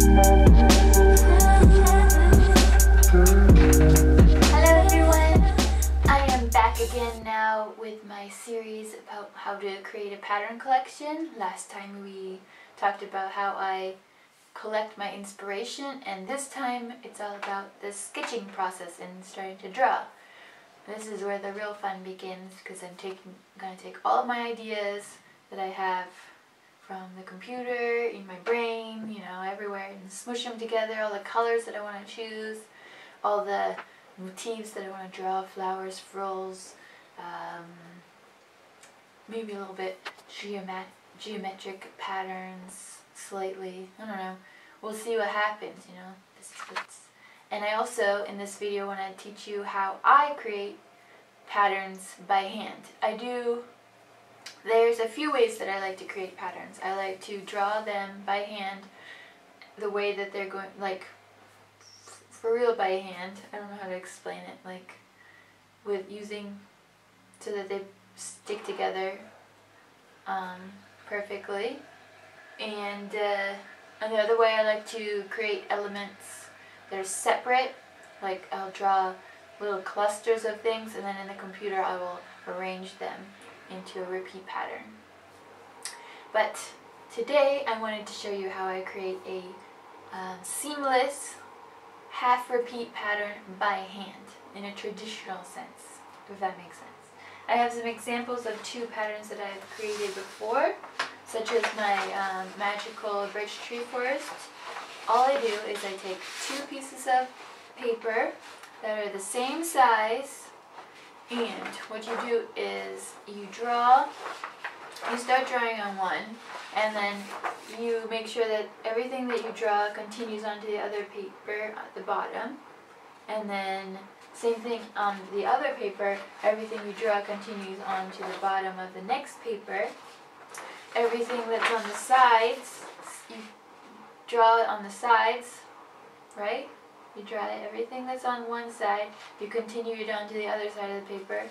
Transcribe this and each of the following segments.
Again now with my series about how to create a pattern collection. Last time we talked about how I collect my inspiration, and this time it's all about the sketching process and starting to draw. This is where the real fun begins, because I'm going to take all of my ideas that I have from the computer, in my brain, you know, everywhere, and smush them together, all the colors that I want to choose, all the motifs that I want to draw, flowers, frills, maybe a little bit geometric patterns, slightly, I don't know, we'll see what happens, you know. And I also, in this video, want to teach you how I create patterns by hand. There's a few ways that I like to create patterns. I like to draw them by hand, the way that they're going, like, for real by hand. I don't know how to explain it, like with using so that they stick together perfectly. And another way I like to create elements that are separate, like I'll draw little clusters of things, and then in the computer I will arrange them into a repeat pattern. But today I wanted to show you how I create a seamless half repeat pattern by hand in a traditional sense, if that makes sense. I have some examples of two patterns that I've created before, such as my magical birch tree forest. All I do is I take two pieces of paper that are the same size, and what you do is you start drawing on one, and then you make sure that everything that you draw continues onto the other paper at the bottom, and then same thing on the other paper, everything you draw continues onto the bottom of the next paper. Everything that's on the sides, you draw it on the sides, right? You draw everything that's on one side, you continue it onto the other side of the paper,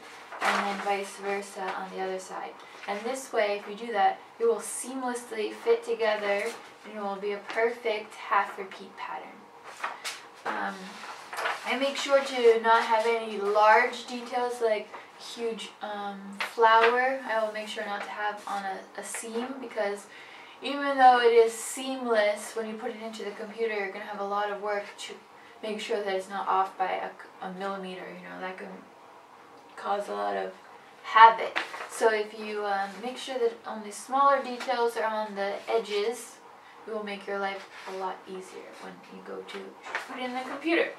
and then vice versa on the other side. And this way, if you do that, it will seamlessly fit together, and it will be a perfect half repeat pattern. I make sure to not have any large details like huge flower. I will make sure not to have on a seam, because even though it is seamless, when you put it into the computer, you're going to have a lot of work to make sure that it's not off by a millimeter. You know, that can cause a lot of havoc. So if you make sure that only smaller details are on the edges, it will make your life a lot easier when you go to put it in the computer.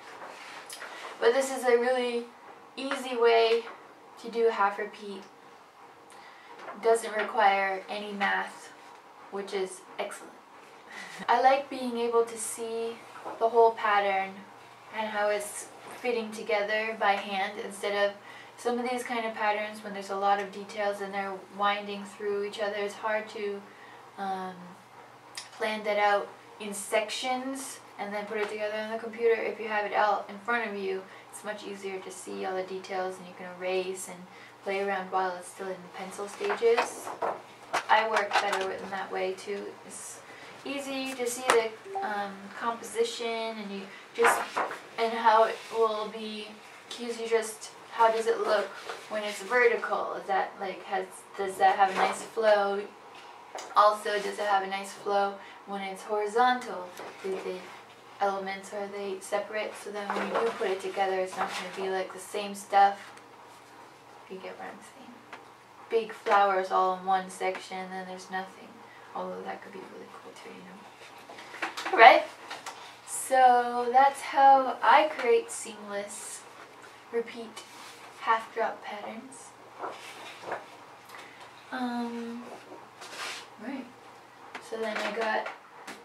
But this is a really easy way to do a half repeat. It doesn't require any math, which is excellent. I like being able to see the whole pattern and how it's fitting together by hand, instead of some of these kind of patterns when there's a lot of details and they're winding through each other. It's hard to plan that out in sections and then put it together on the computer. If you have it out in front of you, it's much easier to see all the details, and you can erase and play around while it's still in the pencil stages. I work better in that way too. It's easy to see the composition, and and how it will be, how does it look when it's vertical? Is that does that have a nice flow? Also, does it have a nice flow when it's horizontal? Do the elements, are they separate, so that when you do put it together, it's not going to be like the same stuff? If you get what I'm saying. Big flowers all in one section, and then there's nothing. Although that could be really cool too, you know. Alright, so that's how I create seamless, repeat, half drop patterns. Right. So then I got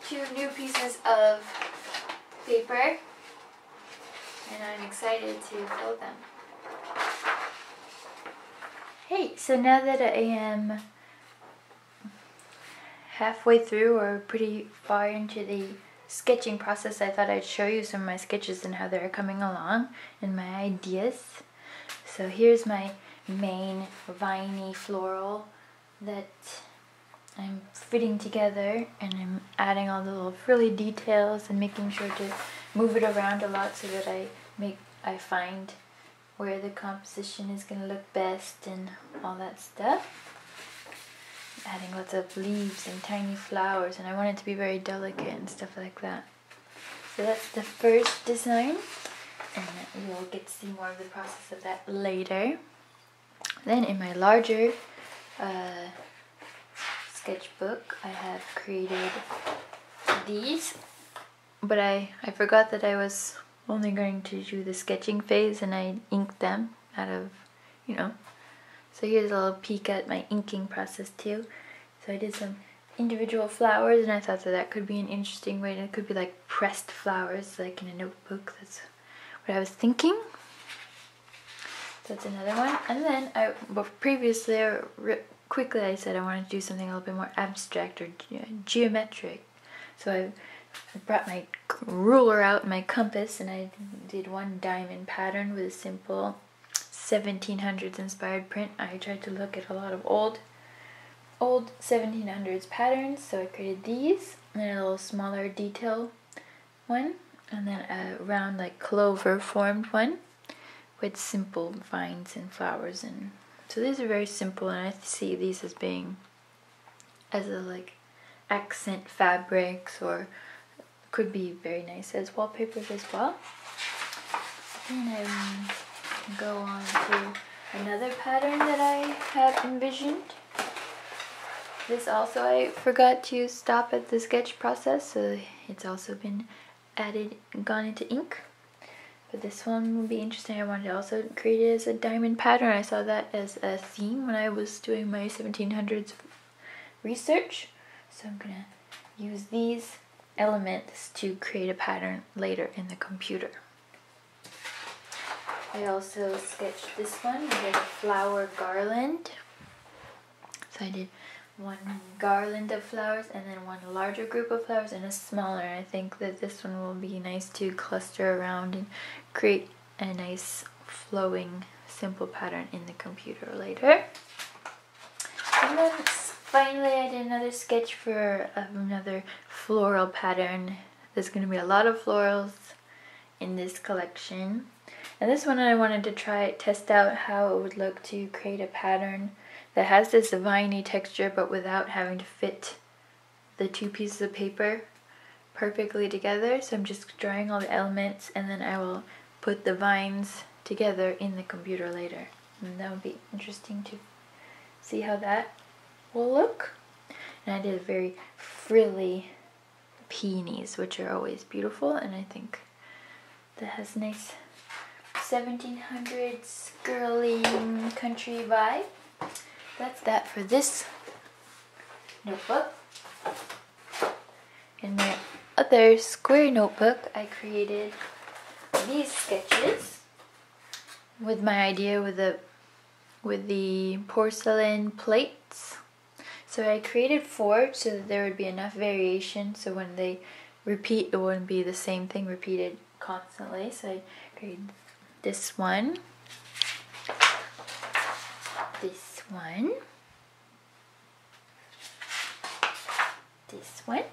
two new pieces of paper, and I'm excited to fill them. Hey, so now that I am halfway through, or pretty far into the sketching process, I thought I'd show you some of my sketches and how they're coming along and my ideas. So here's my main viney floral that I'm fitting together and I'm adding all the little frilly details and making sure to move it around a lot so that I find where the composition is going to look best and all that stuff. Adding lots of leaves and tiny flowers, and I want it to be very delicate and stuff like that. So that's the first design, and you'll get to see more of the process of that later. Then in my larger sketchbook, I have created these, but I forgot that I was only going to do the sketching phase, and I inked them out of, so here's a little peek at my inking process too. So I did some individual flowers, and I thought that could be an interesting way, and it could be like pressed flowers like in a notebook. That's what I was thinking. So that's another one. And then previously, quickly I said I wanted to do something a little bit more abstract or geometric. So I brought my ruler out, my compass, and I did one diamond pattern with a simple 1700s inspired print. I tried to look at a lot of old 1700s patterns, so I created these, and then a little smaller detail one, and then a round like clover formed one with simple vines and flowers. And so these are very simple, and I see these as being as a like accent fabrics, or could be very nice as wallpapers as well. And I go on to another pattern that I have envisioned. This also I forgot to stop at the sketch process, so it's also been gone into ink. But this one will be interesting. I wanted to also create it as a diamond pattern. I saw that as a theme when I was doing my 1700s research. So I'm gonna use these elements to create a pattern later in the computer. I also sketched this one with a flower garland. So I did one garland of flowers, and then one larger group of flowers and a smaller. I think that this one will be nice to cluster around and create a nice flowing simple pattern in the computer later. And then finally I did another sketch for another floral pattern. There's going to be a lot of florals in this collection, and this one I wanted to test out how it would look to create a pattern that has this viney texture but without having to fit the two pieces of paper perfectly together. So I'm just drawing all the elements, and then I will put the vines together in the computer later, and that would be interesting to see how that will look. And I did very frilly peonies, which are always beautiful, and I think that has a nice 1700s girly country vibe. That's that for this notebook. In my other square notebook, I created these sketches with my idea with the porcelain plates. So I created 4 so that there would be enough variation, so when they repeat, it wouldn't be the same thing repeated constantly. So I created this one, this one, this one,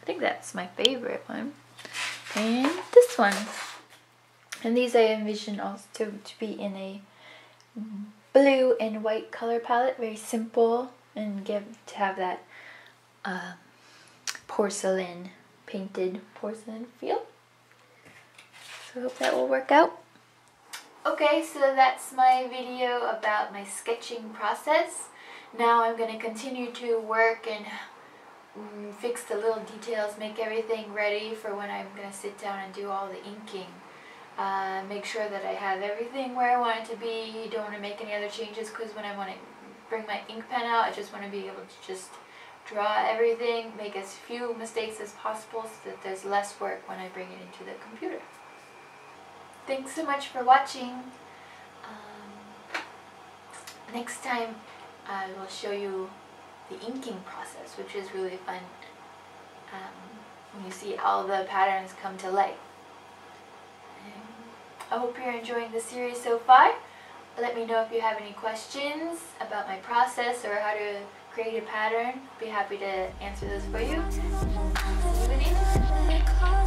I think that's my favorite one, and this one. And these I envision also to be in a blue and white color palette, very simple, and to have that painted porcelain feel. So I hope that will work out. Okay, so that's my video about my sketching process. Now I'm going to continue to work and fix the little details, make everything ready for when I'm going to sit down and do all the inking. Make sure that I have everything where I want it to be. Don't want to make any other changes, because when I want to bring my ink pen out, I just want to be able to just draw everything, make as few mistakes as possible so that there's less work when I bring it into the computer. Thanks so much for watching. Next time I will show you the inking process, which is really fun when you see all the patterns come to life. I hope you're enjoying the series so far. Let me know if you have any questions about my process or how to create a pattern, be happy to answer those for you. See you in English.